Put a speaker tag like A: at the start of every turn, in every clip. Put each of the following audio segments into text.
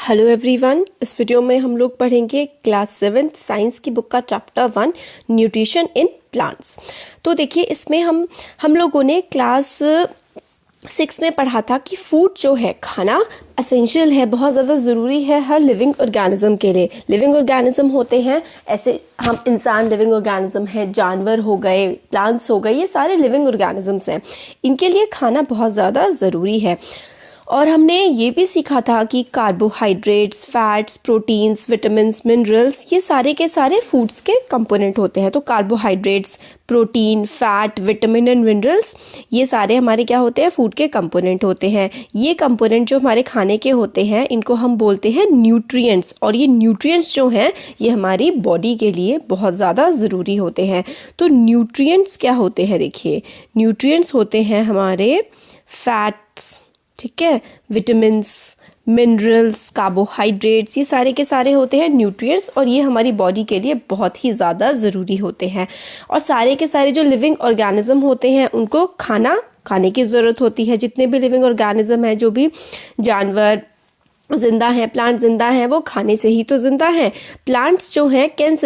A: Hello everyone, इस video में हम लोग पढ़ेंगे क्लास 7 साइंस की बुक का चैप्टर 1 न्यूट्रिशन इन प्लांट्स। तो देखिए, इसमें हम लोगों ने क्लास 6 में पढ़ा था कि फूड जो है, खाना एसेंशियल है, बहुत ज़्यादा ज़रूरी है हर लिविंग ऑर्गेनिज्म के लिए। लिविंग ऑर्गेनिज्म होते हैं ऐसे, हम इंसान लिविंग ऑर्गेनिज्म है, जानवर हो गए, प्लांट्स हो गए, ये सारे लिविंग ऑर्गेनिजम्स हैं। इनके लिए खाना बहुत ज़्यादा ज़रूरी है। और हमने ये भी सीखा था कि carbohydrates, fats, proteins, vitamins, minerals, ये सारे के सारे फूड्स के कंपोनेंट होते हैं। तो carbohydrates, protein, fat, vitamin and minerals, ये सारे हमारे क्या होते हैं, फूड के कंपोनेंट होते हैं। ये कंपोनेंट जो हमारे खाने के होते हैं, इनको हम बोलते हैं न्यूट्रिएंट्स। और ये न्यूट्रिएंट्स जो हैं, ये हमारी बॉडी के लिए बहुत ज़्यादा ज़रूरी होते हैं। तो न्यूट्रिएंट्स क्या होते हैं, देखिए, न्यूट्रिएंट्स होते हैं हमारे फैट्स, ठीक है, विटामिन्स, मिनरल्स, कार्बोहाइड्रेट्स, ये सारे के सारे होते हैं न्यूट्रिएंट्स। और ये हमारी बॉडी के लिए बहुत ही ज़्यादा ज़रूरी होते हैं। और सारे के सारे जो लिविंग ऑर्गेनिज्म होते हैं, उनको खाने की ज़रूरत होती है। जितने भी लिविंग ऑर्गेनिज्म हैं, जो भी जानवर जिंदा हैं, प्लांट जिंदा हैं, वो खाने से ही तो जिंदा हैं। प्लांट्स जो हैं can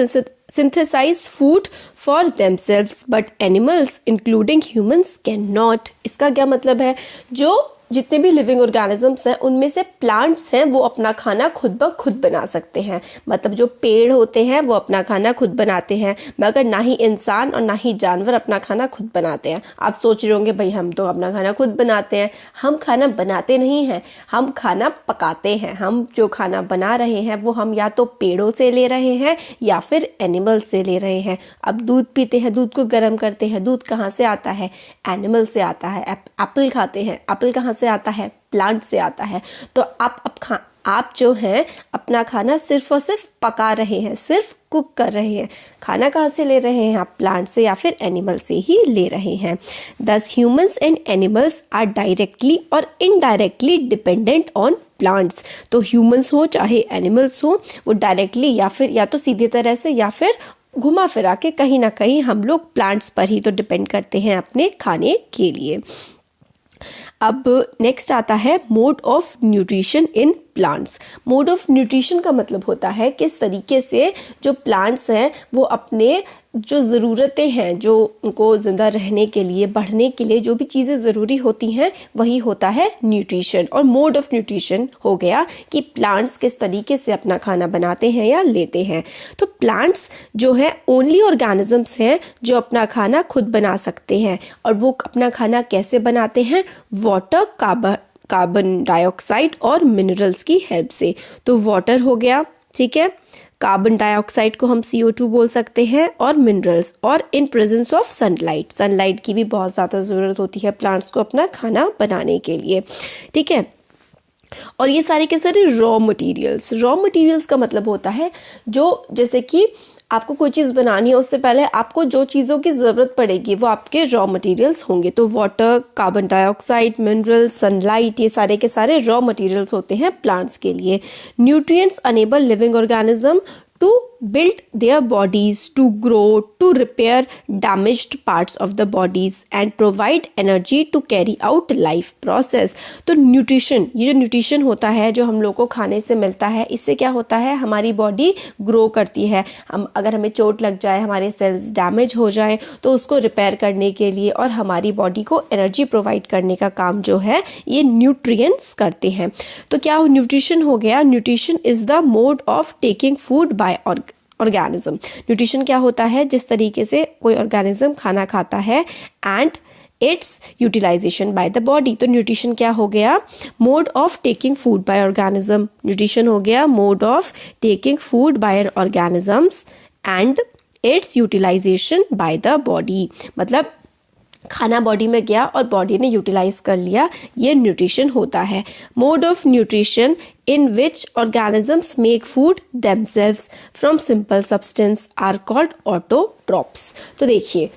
A: synthesize food for themselves but animals including humans cannot। इसका क्या मतलब है, जो जितने भी लिविंग ऑर्गेनिजम्स हैं, उनमें से प्लांट्स हैं वो अपना खाना खुद ब खुद बना सकते हैं। मतलब जो पेड़ होते हैं वो अपना खाना खुद बनाते हैं, मगर ना ही इंसान और ना ही जानवर अपना खाना खुद बनाते हैं। आप सोच रहे होंगे, भाई हम तो अपना खाना खुद बनाते हैं। हम खाना बनाते नहीं हैं, हम खाना पकाते हैं। हम जो खाना बना रहे हैं वो हम या तो पेड़ों से ले रहे हैं या फिर एनिमल से ले रहे हैं। अब दूध पीते हैं, दूध को गर्म करते हैं, दूध कहाँ से आता है, एनिमल से आता है। एप्पल खाते हैं, एप्पल कहाँ से आता है, प्लांट से आता है। तो आप जो हैं अपना खाना सिर्फ और सिर्फ पका रहे हैं, सिर्फ कुक कर रहे हैं। खाना कहाँ से ले रहे हैं आप, प्लांट से या फिर एनिमल से ही ले रहे हैं। This humans and animals are directly और इनडायरेक्टली डिपेंडेंट ऑन प्लांट्स। तो ह्यूमंस हो चाहे एनिमल्स हो, वो डायरेक्टली या फिर या तो सीधी तरह से या फिर घुमा फिरा के कहीं ना कहीं हम लोग प्लांट्स पर ही तो डिपेंड करते हैं अपने खाने के लिए। अब नेक्स्ट आता है mode of nutrition in plants. Mode of nutrition का मतलब होता है किस तरीके से जो प्लांट्स हैं वो अपने जो ज़रूरतें हैं, जो उनको ज़िंदा रहने के लिए, बढ़ने के लिए जो भी चीज़ें ज़रूरी होती हैं, वही होता है न्यूट्रिशन। और मोड ऑफ न्यूट्रिशन हो गया कि प्लांट्स किस तरीके से अपना खाना बनाते हैं या लेते हैं। तो प्लांट्स जो है ओनली ऑर्गेनिजम्स हैं जो अपना खाना खुद बना सकते हैं। और वो अपना खाना कैसे बनाते हैं, वाटर, कार्बन डाइऑक्साइड और मिनरल्स की हेल्प से। तो वाटर हो गया, ठीक है, कार्बन डाइऑक्साइड को हम CO2 बोल सकते हैं, और मिनरल्स, और इन प्रेजेंस ऑफ सनलाइट की भी बहुत ज़्यादा ज़रूरत होती है प्लांट्स को अपना खाना बनाने के लिए, ठीक है। और ये सारे के सारे रॉ मटेरियल्स का मतलब होता है जो, जैसे कि आपको कोई चीज़ बनानी है, उससे पहले आपको जो चीज़ों की ज़रूरत पड़ेगी वो आपके रॉ मटेरियल्स होंगे। तो water, carbon dioxide, minerals, sunlight, ये सारे के सारे रॉ मटेरियल्स होते हैं प्लांट्स के लिए। Nutrients enable living organism to build their bodies, to grow, to repair damaged parts of the bodies and provide energy to carry out life process। तो nutrition, ये जो न्यूट्रिशन होता है जो हम लोग को खाने से मिलता है, इससे क्या होता है, हमारी बॉडी ग्रो करती है। अगर हमें चोट लग जाए, हमारे सेल्स डैमेज हो जाए, तो उसको रिपेयर करने के लिए और हमारी बॉडी को एनर्जी प्रोवाइड करने का काम जो है ये न्यूट्रिएंट्स करते हैं। तो क्या न्यूट्रिशन हो गया, nutrition is the mode of taking food by organism. Nutrition क्या होता है, जिस तरीके से कोई ऑर्गेनिज्म खाना खाता है, and its utilization by the body. तो न्यूट्रिशन क्या हो गया, mode of taking food by organism. Nutrition हो गया mode of taking food by organisms and its utilization by the body. मतलब खाना बॉडी में गया और बॉडी ने यूटिलाइज कर लिया, ये न्यूट्रिशन होता है। Mode of nutrition in which organisms make food themselves from simple substance are called autotrophs। तो देखिए,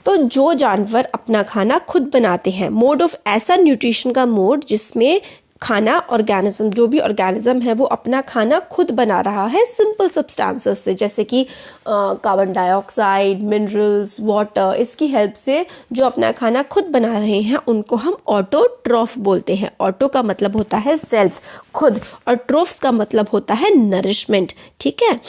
A: तो जो जानवर अपना खाना खुद बनाते हैं, मोड ऑफ, ऐसा न्यूट्रिशन का मोड जिसमें खाना ऑर्गेनिज्म, जो भी ऑर्गेनिज्म है वो अपना खाना खुद बना रहा है सिंपल सब्सटेंसेस से, जैसे कि कार्बन डाइऑक्साइड, मिनरल्स, वाटर, इसकी हेल्प से जो अपना खाना खुद बना रहे हैं उनको हम ऑटोट्रॉफ बोलते हैं। ऑटो का मतलब होता है सेल्फ, खुद, और ट्रोफ्स का मतलब होता है नरिशमेंट। ठीक है,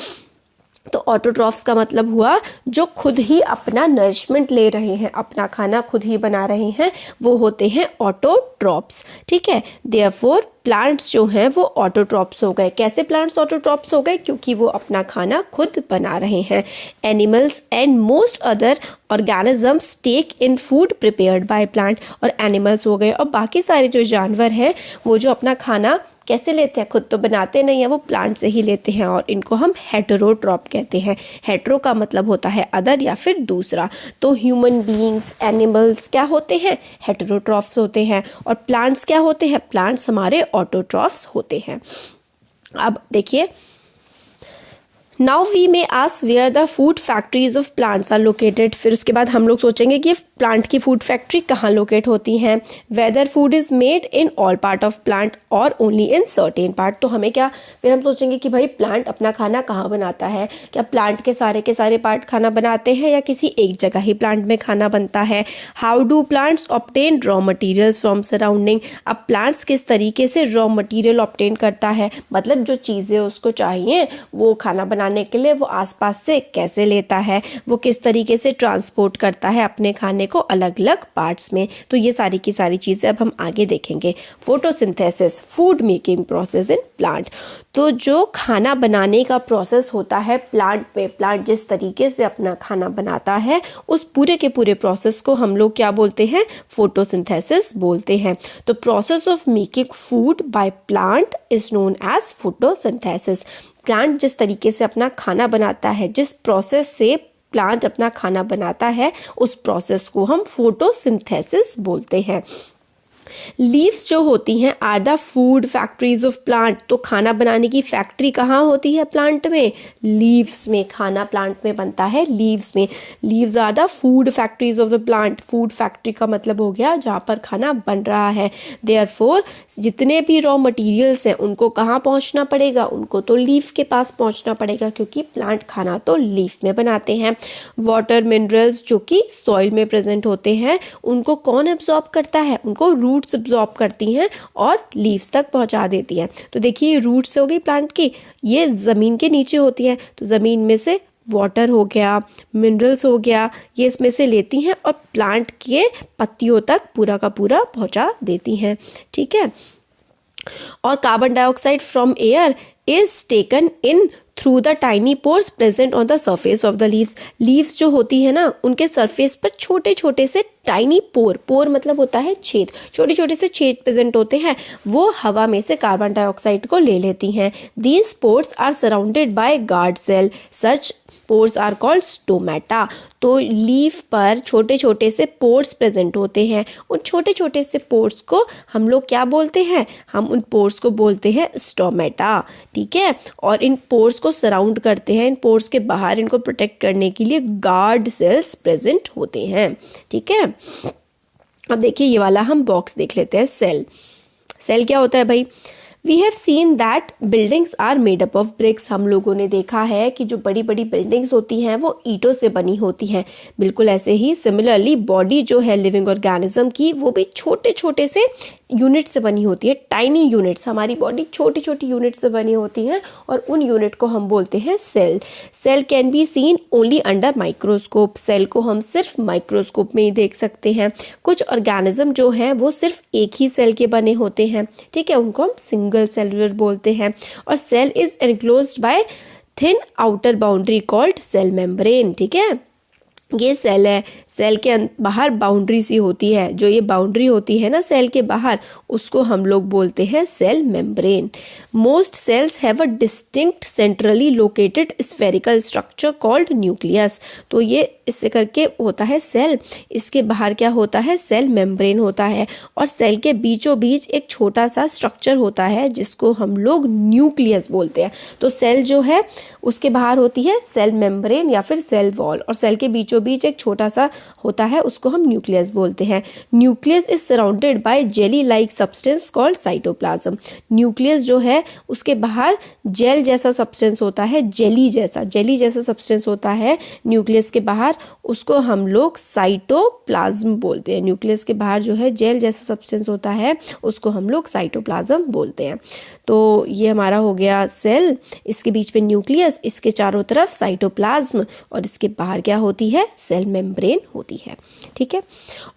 A: तो ऑटोट्रॉफ्स का मतलब हुआ जो खुद ही अपना नरिशमेंट ले रहे हैं, अपना खाना खुद ही बना रहे हैं, वो होते हैं ऑटोट्रॉफ्स। ठीक है, देयरफॉर प्लांट्स जो हैं वो ऑटोट्रॉफ्स हो गए। कैसे प्लांट्स ऑटोट्रॉफ्स हो गए? क्योंकि वो अपना खाना खुद बना रहे हैं। Animals and most other organisms take in food prepared by plant, और एनिमल्स हो गए और बाकी सारे जो जानवर हैं वो जो अपना खाना कैसे लेते हैं, खुद तो बनाते नहीं है, वो प्लांट से ही लेते हैं, और इनको हम हेटेरोट्रॉप कहते हैं। हेटेरो का मतलब होता है अदर या फिर दूसरा। तो ह्यूमन बीइंग्स, एनिमल्स क्या होते हैं? हेटेरोट्रॉफ्स होते हैं। और प्लांट्स क्या होते हैं? प्लांट्स हमारे ऑटोट्रॉफ्स होते हैं। अब देखिए, now we may ask where the food factories of plants are located. फिर उसके बाद हम लोग सोचेंगे कि प्लांट की फूड फैक्ट्री कहाँ लोकेट होती हैं। Whether food is made in all part of plant और ओनली इन सर्टेन पार्ट। तो हमें क्या, फिर हम सोचेंगे कि भाई प्लांट अपना खाना कहाँ बनाता है, क्या प्लांट के सारे पार्ट खाना बनाते हैं या किसी एक जगह ही प्लांट में खाना बनता है। How do plants obtain raw materials from surrounding. अब प्लांट्स किस तरीके से रॉ मटीरियल ऑब्टेन करता है, मतलब जो चीज़ें उसको चाहिए वो खाना बनाने के लिए वो आसपास से कैसे लेता है, वो किस तरीके से ट्रांसपोर्ट करता है अपने खाने को अलग अलग पार्ट्स में। तो ये सारी की सारी चीज़ें अब हम आगे देखेंगे। Photosynthesis, food making process in plant. तो जो खाना बनाने का प्रोसेस होता है प्लांट पे, प्लांट जिस तरीके से अपना खाना बनाता है उस पूरे के पूरे प्रोसेस को हम लोग क्या बोलते हैं? फोटोसिंथेसिस बोलते हैं। तो process of making food by plant is known as photosynthesis. Plant जिस तरीके से अपना खाना बनाता है, जिस प्रोसेस से प्लांट अपना खाना बनाता है, उस प्रोसेस को हम फोटोसिंथेसिस बोलते हैं। लीव्स जो होती हैं are the food factories of plant. तो खाना बनाने की फैक्ट्री कहाँ होती है प्लांट में? लीव्स में। खाना प्लांट में बनता है लीव्स में। Leaves are the food factories of the plant. Food factory का मतलब हो गया जहाँ पर खाना बन रहा है। देयरफॉर जितने भी रॉ मटेरियल्स हैं उनको कहाँ पहुँचना पड़ेगा? उनको तो लीफ के पास पहुँचना पड़ेगा, क्योंकि प्लांट खाना तो लीफ में बनाते हैं। वाटर मिनरल्स जो कि सॉइल में प्रेजेंट होते हैं उनको कौन एब्जॉर्ब करता है? उनको रूट्स एब्जॉर्ब करती हैं और लीव्स तक पहुंचा देती हैं। तो देखिए, रूट्स हो गई प्लांट की, ये ज़मीन के नीचे होती है, तो ज़मीन में से वाटर हो गया, मिनरल्स हो गया, ये इसमें से लेती हैं और प्लांट के पत्तियों तक पूरा का पूरा पहुंचा देती हैं। ठीक है, और carbon dioxide from air is taken in through the tiny pores present on the surface of the leaves. Leaves जो होती है ना, उनके सरफेस पर छोटे छोटे से टाइनी पोर, पोर मतलब होता है छेद, छोटे छोटे से छेद प्रेजेंट होते हैं, वो हवा में से कार्बन डाइऑक्साइड को ले लेती हैं। These pores are surrounded by guard cell, such pores are called stomata. तो लीफ पर छोटे छोटे से पोर्स प्रेजेंट होते हैं, उन छोटे छोटे से पोर्स को हम लोग क्या बोलते हैं? हम उन पोर्स को बोलते हैं स्टोमेटा। ठीक है, और इन पोर्स को सराउंड करते हैं, इन पोर्स के बाहर इनको प्रोटेक्ट करने के लिए गार्ड सेल्स प्रेजेंट होते हैं। ठीक है, अब देखिए ये वाला हम बॉक्स देख लेते हैं। सेल, सेल क्या होता है भाई? We have seen that buildings are made up of bricks. हम लोगों ने देखा है कि जो बड़ी बड़ी बिल्डिंग्स होती हैं वो ईंटों से बनी होती हैं। बिल्कुल ऐसे ही सिमिलरली बॉडी जो है लिविंग ऑर्गेनिज्म की, वो भी छोटे छोटे से यूनिट से बनी होती है, टाइनी यूनिट्स। हमारी बॉडी छोटी छोटी यूनिट से बनी होती हैं और उन यूनिट को हम बोलते हैं cell. Cell can be seen only under microscope. Cell को हम सिर्फ माइक्रोस्कोप में ही देख सकते हैं। कुछ ऑर्गेनिज्म जो हैं वो सिर्फ एक ही सेल के बने होते हैं। ठीक है, उनको हम सिंगल सेलुलर बोलते हैं। और cell is enclosed by thin outer boundary called cell membrane. ठीक है, ये सेल है, सेल के बाहर बाउंड्री सी होती है, जो ये बाउंड्री होती है ना सेल के बाहर, उसको हम लोग बोलते हैं cell membrane. Most cells have a distinct centrally located spherical structure called nucleus. तो ये इससे करके होता है सेल, इसके बाहर क्या होता है? सेल मेम्ब्रेन होता है, और सेल के बीचों बीच एक छोटा सा स्ट्रक्चर होता है जिसको हम लोग न्यूक्लियस बोलते हैं। तो सेल जो है उसके बाहर होती है सेल मेम्ब्रेन या फिर सेल वॉल, और सेल के बीचों बीचों बीच एक छोटा सा होता है, उसको हम न्यूक्लियस बोलते हैं। Nucleus is surrounded by jelly like substance called cytoplasm. Nucleus जो है उसके बाहर जेल जैसा सब्सटेंस होता है, जेली जैसा सब्सटेंस होता है न्यूक्लियस के बाहर, उसको हम लोग साइटोप्लाज्म बोलते हैं। न्यूक्लियस के बाहर जो है जेल जैसा सब्सटेंस होता है उसको हम लोग साइटोप्लाज्म बोलते हैं। तो ये हमारा हो गया सेल, इसके बीच में न्यूक्लियस, इसके चारों तरफ साइटोप्लाज्म और इसके बाहर क्या होती है, सेल मेम्ब्रेन होती है। ठीक है,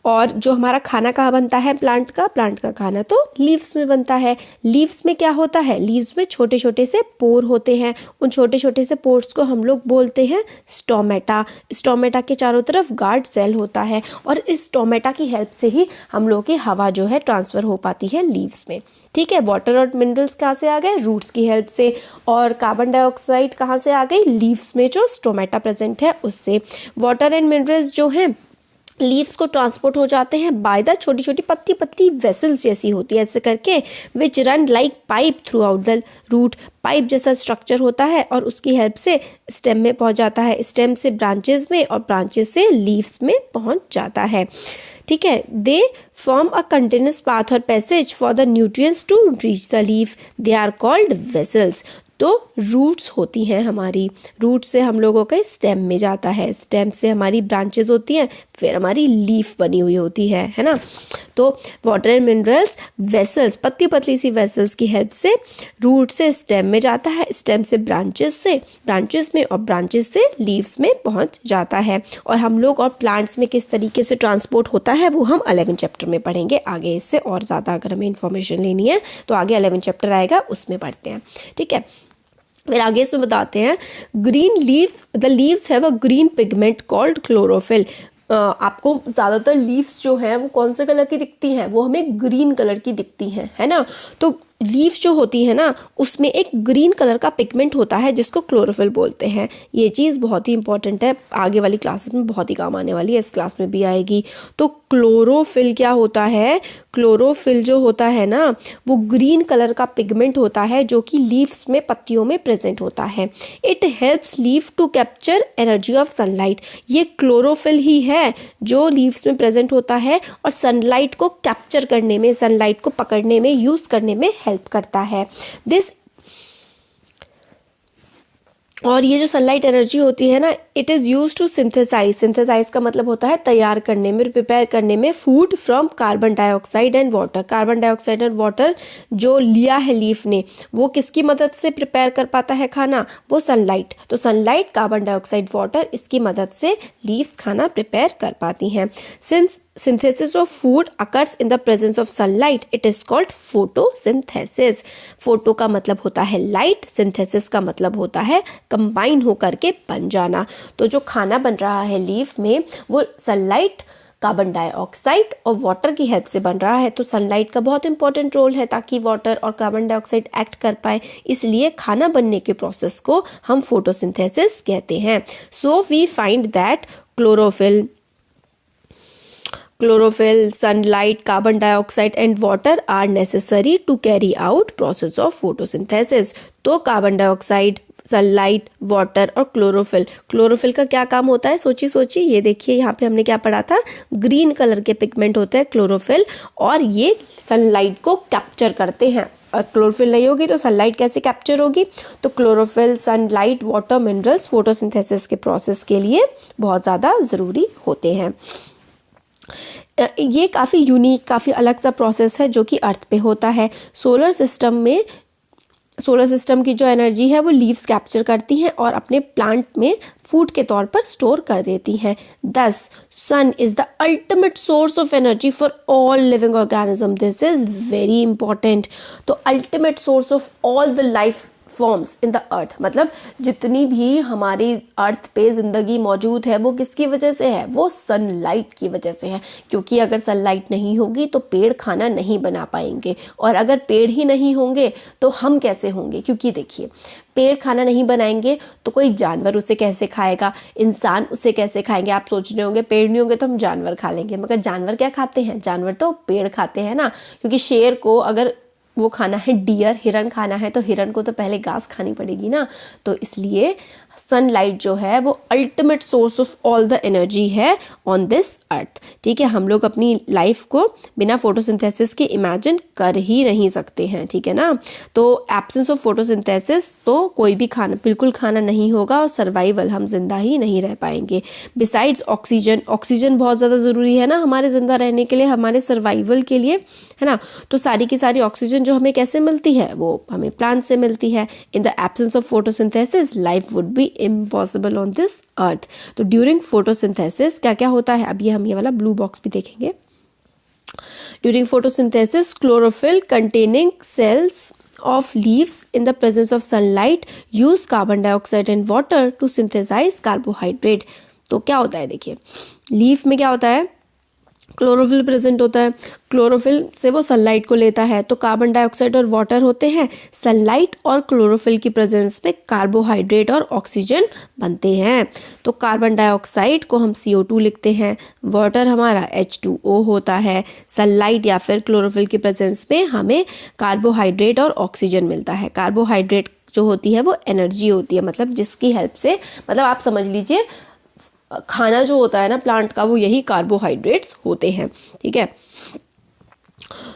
A: और जो हमारा खाना कहाँ बनता है प्लांट का खाना तो लीव्स में बनता है। लीव्स में क्या होता है, लीव्स में छोटे छोटे से पोर होते हैं, उन छोटे छोटे से पोर्स को हम लोग बोलते हैं स्टोमेटा। स्टोमेटा के चारों तरफ गार्ड सेल होता है और इस स्टोमेटा की हेल्प से ही हम लोग की हवा जो है ट्रांसफ़र हो पाती है लीव्स में। ठीक है, वाटर और मिनरल्स कहाँ से आ गए, रूट्स की हेल्प से, और कार्बन डाइऑक्साइड कहाँ से आ गई, लीव्स में जो स्टोमेटा प्रेजेंट है उससे। वाटर एंड मिनरल्स जो हैं लीव्स को ट्रांसपोर्ट हो जाते हैं बाय द छोटी छोटी पतली पतली वेसल्स जैसी होती है ऐसे करके, which run like pipe throughout the root. Pipe जैसा स्ट्रक्चर होता है और उसकी हेल्प से स्टेम में पहुंच जाता है, स्टेम से ब्रांचेस में और ब्रांचेस से लीव्स में पहुंच जाता है। ठीक है, they form a continuous path और passage for the nutrients to reach the leaf, they are called vessels. तो रूट्स होती हैं हमारी, रूट से हम लोगों का स्टेम में जाता है, स्टेम से हमारी ब्रांचेस होती हैं, फिर हमारी लीफ बनी हुई होती है ना। तो वाटर एंड मिनरल्स वेसल्स, पतली पतली सी वेसल्स की हेल्प से रूट से स्टेम में जाता है, स्टेम से ब्रांचेस में और ब्रांचेस से लीव्स में पहुंच जाता है। और हम लोग और प्लांट्स में किस तरीके से ट्रांसपोर्ट होता है वो हम 11 चैप्टर में पढ़ेंगे आगे। इससे और ज़्यादा अगर हमें इन्फॉर्मेशन लेनी है तो आगे 11 चैप्टर आएगा, उसमें पढ़ते हैं। ठीक है, फिर आगे इसमें बताते हैं green leaves, the leaves have a green pigment called chlorophyll. आपको ज़्यादातर लीव्स जो हैं वो कौन से कलर की दिखती हैं, वो हमें ग्रीन कलर की दिखती हैं, है ना। तो लीव्स जो होती है ना उसमें एक ग्रीन कलर का पिगमेंट होता है जिसको क्लोरोफिल बोलते हैं। ये चीज़ बहुत ही इंपॉर्टेंट है, आगे वाली क्लासेस में बहुत ही काम आने वाली है, इस क्लास में भी आएगी। तो क्लोरोफिल क्या होता है, क्लोरोफिल जो होता है ना वो ग्रीन कलर का पिगमेंट होता है जो कि लीव्स में, पत्तियों में प्रेजेंट होता है। It helps leaf to capture energy of sunlight. ये क्लोरोफिल ही है जो लीव्स में प्रेजेंट होता है और सनलाइट को कैप्चर करने में, सनलाइट को पकड़ने में, यूज़ करने में हेल्प करता है। दिस, और ये जो सनलाइट एनर्जी होती है ना it is use to synthesize का मतलब होता है तैयार करने में, प्रिपेयर करने में food from carbon dioxide and water. Carbon dioxide और वाटर जो लिया है लीफ ने वो किसकी मदद से प्रिपेयर कर पाता है खाना, वो सनलाइट। तो सनलाइट, कार्बन डाइऑक्साइड, वाटर, इसकी मदद से लीव्स खाना प्रिपेयर कर पाती हैं। Since synthesis of food occurs in the presence of sunlight, it is called photosynthesis। Photo का मतलब होता है लाइट, सिंथेसिस का मतलब होता है कंबाइन होकर के बन जाना। तो जो खाना बन रहा है लीफ में वो सनलाइट, कार्बन डाइऑक्साइड और वाटर की हेल्प से बन रहा है। तो सनलाइट का बहुत इंपॉर्टेंट रोल है ताकि वाटर और कार्बन डाइऑक्साइड एक्ट कर पाए, इसलिए खाना बनने के प्रोसेस को हम फोटोसिंथेसिस कहते हैं। So we find that chlorophyll, sunlight, carbon dioxide and water are necessary to carry out process of photosynthesis। तो कार्बन डाइऑक्साइड, सनलाइट, वाटर और क्लोरोफिल का क्या काम होता है, सोचिए। ये देखिए यहाँ पे हमने क्या पढ़ा था, ग्रीन कलर के पिगमेंट होते हैं क्लोरोफिल और ये सनलाइट को कैप्चर करते हैं। और क्लोरोफिल नहीं होगी तो सनलाइट कैसे कैप्चर होगी। तो chlorophyll, sunlight, water, minerals photosynthesis के प्रोसेस के लिए बहुत ज़्यादा ज़रूरी होते हैं। ये काफ़ी यूनिक, काफ़ी अलग सा प्रोसेस है जो कि अर्थ पे होता है। सोलर सिस्टम की जो एनर्जी है वो लीव्स कैप्चर करती हैं और अपने प्लांट में फूड के तौर पर स्टोर कर देती हैं। दस, sun is the ultimate source of energy for all living organism. This is very important. तो ultimate source of all the life forms in the earth, मतलब जितनी भी हमारी अर्थ पे ज़िंदगी मौजूद है वो किसकी वजह से है, वो सनलाइट की वजह से है। क्योंकि अगर सनलाइट नहीं होगी तो पेड़ खाना नहीं बना पाएंगे, और अगर पेड़ ही नहीं होंगे तो हम कैसे होंगे। क्योंकि देखिए पेड़ खाना नहीं बनाएंगे तो कोई जानवर उसे कैसे खाएगा, इंसान उसे कैसे खाएंगे। आप सोच रहे होंगे पेड़ नहीं होंगे तो हम जानवर खा लेंगे, मगर जानवर क्या खाते हैं, जानवर तो पेड़ खाते हैं ना। क्योंकि शेर को अगर वो खाना है डियर, हिरन खाना है तो हिरन को तो पहले घास खानी पड़ेगी ना। तो इसलिए सनलाइट जो है वो ultimate source of all the energy है ऑन दिस अर्थ। ठीक है, हम लोग अपनी लाइफ को बिना फोटोसिंथेसिस के इमेजिन कर ही नहीं सकते हैं। ठीक है ना, तो एब्सेंस ऑफ फोटोसिंथेसिस तो कोई भी खाना, बिल्कुल खाना नहीं होगा और सर्वाइवल, हम जिंदा ही नहीं रह पाएंगे। बिसाइड्स ऑक्सीजन, ऑक्सीजन बहुत ज़्यादा ज़रूरी है ना हमारे ज़िंदा रहने के लिए, हमारे सर्वाइवल के लिए, है ना। तो सारी की सारी ऑक्सीजन जो हमें कैसे मिलती है, वो हमें प्लांट से मिलती है। In the absence of photosynthesis life would be impossible on this earth. तो ड्यूरिंग फोटोसिंथेसिस क्या क्या होता है, अब हम ये वाला ब्लू बॉक्स भी देखेंगे। During photosynthesis chlorophyll containing cells of leaves in the presence of sunlight use carbon dioxide and water to synthesize carbohydrate। तो क्या होता है, देखिए लीफ में क्या होता है, क्लोरोफिल प्रेजेंट होता है, क्लोरोफिल से वो सनलाइट को लेता है, तो कार्बन डाइऑक्साइड और वाटर होते हैं। सनलाइट और क्लोरोफिल की प्रेजेंस में कार्बोहाइड्रेट और ऑक्सीजन बनते हैं। तो कार्बन डाइऑक्साइड को हम CO2 लिखते हैं, वाटर हमारा H2O होता है। सनलाइट या फिर क्लोरोफिल की प्रेजेंस में हमें कार्बोहाइड्रेट और ऑक्सीजन मिलता है। कार्बोहाइड्रेट जो होती है वो एनर्जी होती है, मतलब जिसकी हेल्प से, मतलब आप समझ लीजिए खाना जो होता है ना प्लांट का, वो यही कार्बोहाइड्रेट्स होते हैं। ठीक है,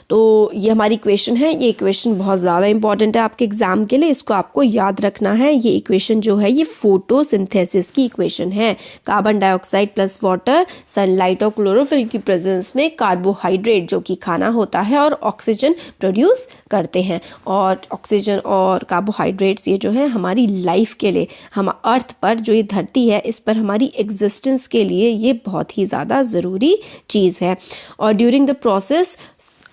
A: तो ये हमारी इक्वेशन है। ये इक्वेशन बहुत ज़्यादा इंपॉर्टेंट है आपके एग्जाम के लिए, इसको आपको याद रखना है। ये इक्वेशन जो है ये फोटोसिंथेसिस की इक्वेशन है। Carbon dioxide plus water, sunlight और क्लोरोफिल की प्रेजेंस में कार्बोहाइड्रेट जो कि खाना होता है और ऑक्सीजन प्रोड्यूस करते हैं। और ऑक्सीजन और कार्बोहाइड्रेट्स ये जो है हमारी लाइफ के लिए, हम अर्थ पर जो ये धरती है इस पर हमारी एग्जिस्टेंस के लिए ये बहुत ही ज़्यादा ज़रूरी चीज़ है। और ड्यूरिंग द प्रोसेस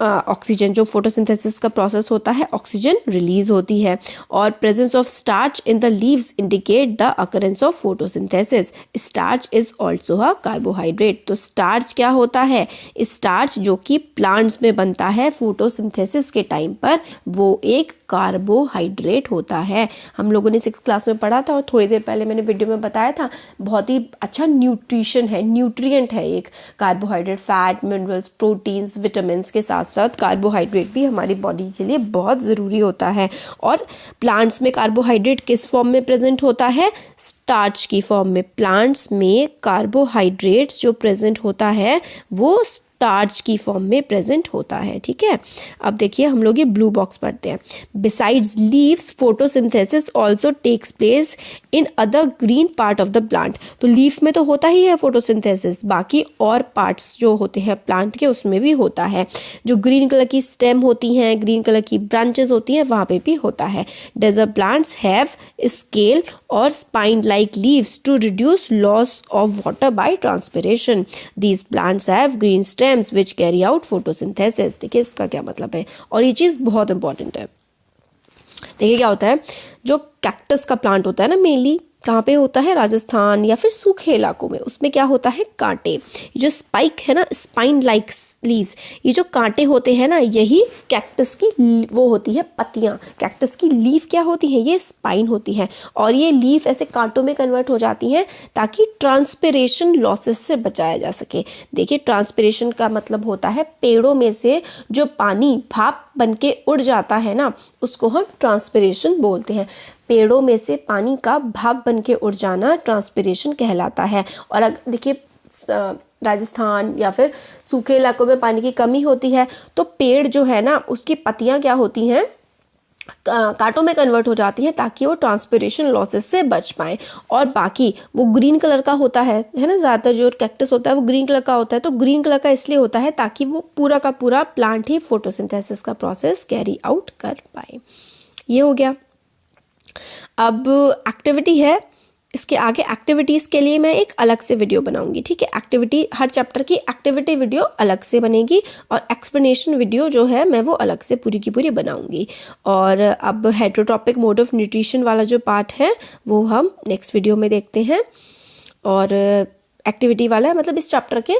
A: ऑक्सीजन, जो फोटोसिंथेसिस का प्रोसेस होता है, ऑक्सीजन रिलीज होती है। और presence of starch in the leaves indicate the occurrence of photosynthesis. Starch is also a carbohydrate. तो स्टार्च क्या होता है, स्टार्च जो कि प्लांट्स में बनता है फोटोसिंथेसिस के टाइम पर, वो एक कार्बोहाइड्रेट होता है। हम लोगों ने 6th क्लास में पढ़ा था और थोड़ी देर पहले मैंने वीडियो में बताया था, बहुत ही अच्छा न्यूट्रिशन है, न्यूट्रिएंट है एक carbohydrate. Fat, minerals, proteins, vitamins के साथ साथ कार्बोहाइड्रेट भी हमारी बॉडी के लिए बहुत ज़रूरी होता है। और प्लांट्स में कार्बोहाइड्रेट किस फॉर्म में प्रेजेंट होता है, स्टार्च की फॉर्म में। प्लांट्स में कार्बोहाइड्रेट्स जो प्रेजेंट होता है वो स्टार्च की फॉर्म में प्रेजेंट होता है। ठीक है, अब देखिए हम लोग ये ब्लू बॉक्स पढ़ते हैं। Besides leaves photosynthesis also takes place in other green part of the plant. तो लीफ में तो होता ही है फोटोसिंथेसिस, बाकी और पार्ट्स जो होते हैं प्लांट के उसमें भी होता है। जो ग्रीन कलर की स्टेम होती हैं, ग्रीन कलर की ब्रांचेस होती हैं, वहाँ पे भी होता है। डेजर्ट प्लांट्स हैव स्केल और spine like leaves to reduce loss of water by transpiration. These plants have green stems which carry out photosynthesis. देखिए इसका क्या मतलब है, और ये चीज़ बहुत इंपॉर्टेंट है। देखिए क्या होता है, जो कैक्टस का प्लांट होता है ना, मेनली कहाँ पे होता है, राजस्थान या फिर सूखे इलाकों में, उसमें क्या होता है, कांटे। ये जो स्पाइक है ना, स्पाइन लाइक लीव्स, ये जो कांटे होते हैं ना, यही कैक्टस की वो होती है पत्तियाँ। कैक्टस की लीफ क्या होती है, ये स्पाइन होती है, और ये लीफ ऐसे कांटों में कन्वर्ट हो जाती हैं ताकि ट्रांसपिरेशन लॉसेस से बचाया जा सके। देखिए ट्रांसपिरेशन का मतलब होता है पेड़ों में से जो पानी भाप बन के उड़ जाता है ना, उसको हम ट्रांसपिरेशन बोलते हैं। पेड़ों में से पानी का भाप बन के उड़ जाना ट्रांसपिरेशन कहलाता है। और अगर देखिए राजस्थान या फिर सूखे इलाकों में पानी की कमी होती है तो पेड़ जो है ना, उसकी पत्तियां क्या होती हैं, कांटों में कन्वर्ट हो जाती हैं ताकि वो ट्रांसपिरेशन लॉसेस से बच पाएं। और बाकी वो ग्रीन कलर का होता है ना, ज़्यादातर जो कैक्टस होता है वो ग्रीन कलर का होता है। तो ग्रीन कलर का इसलिए होता है ताकि वो पूरा का पूरा प्लांट ही फोटोसिंथेसिस का प्रोसेस कैरी आउट कर पाए। ये हो गया। अब एक्टिविटी है, इसके आगे एक्टिविटीज़ के लिए मैं एक अलग से वीडियो बनाऊंगी। ठीक है, एक्टिविटी, हर चैप्टर की एक्टिविटी वीडियो अलग से बनेगी और एक्सप्लेनेशन वीडियो जो है मैं वो अलग से पूरी की पूरी बनाऊंगी। और अब हेटेरोट्रॉपिक मोड ऑफ न्यूट्रिशन वाला जो पार्ट है वो हम नेक्स्ट वीडियो में देखते हैं। और एक्टिविटी वाला है, मतलब इस चैप्टर के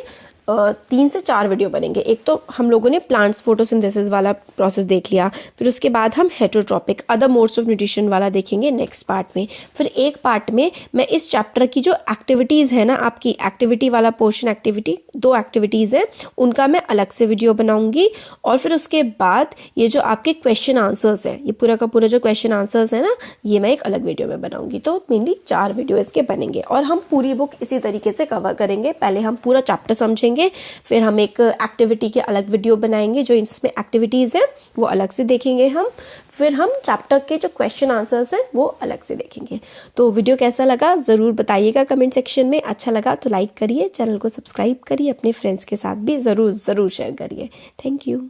A: 3 से 4 वीडियो बनेंगे। एक तो हम लोगों ने प्लांट्स फोटोसिंथेसिस वाला प्रोसेस देख लिया, फिर उसके बाद हम heterotrophic other modes of nutrition वाला देखेंगे नेक्स्ट पार्ट में। फिर एक पार्ट में मैं इस चैप्टर की जो एक्टिविटीज़ है ना, आपकी एक्टिविटी वाला पोर्शन, एक्टिविटी 2 एक्टिविटीज़ हैं उनका मैं अलग से वीडियो बनाऊंगी। और फिर उसके बाद ये जो आपके क्वेश्चन आंसर्स हैं, ये पूरा का पूरा जो क्वेश्चन आंसर्स है ना, ये मैं एक अलग वीडियो में बनाऊंगी। तो मेनली 4 वीडियो इसके बनेंगे और हम पूरी बुक इसी तरीके से कवर करेंगे। पहले हम पूरा चैप्टर समझेंगे, फिर हम एक एक्टिविटी के अलग वीडियो बनाएंगे, जो इसमें एक्टिविटीज़ हैं वो अलग से देखेंगे हम, फिर हम चैप्टर के जो क्वेश्चन आंसर्स हैं वो अलग से देखेंगे। तो वीडियो कैसा लगा ज़रूर बताइएगा कमेंट सेक्शन में। अच्छा लगा तो लाइक करिए, चैनल को सब्सक्राइब करिए, अपने फ्रेंड्स के साथ भी ज़रूर शेयर करिए। Thank you.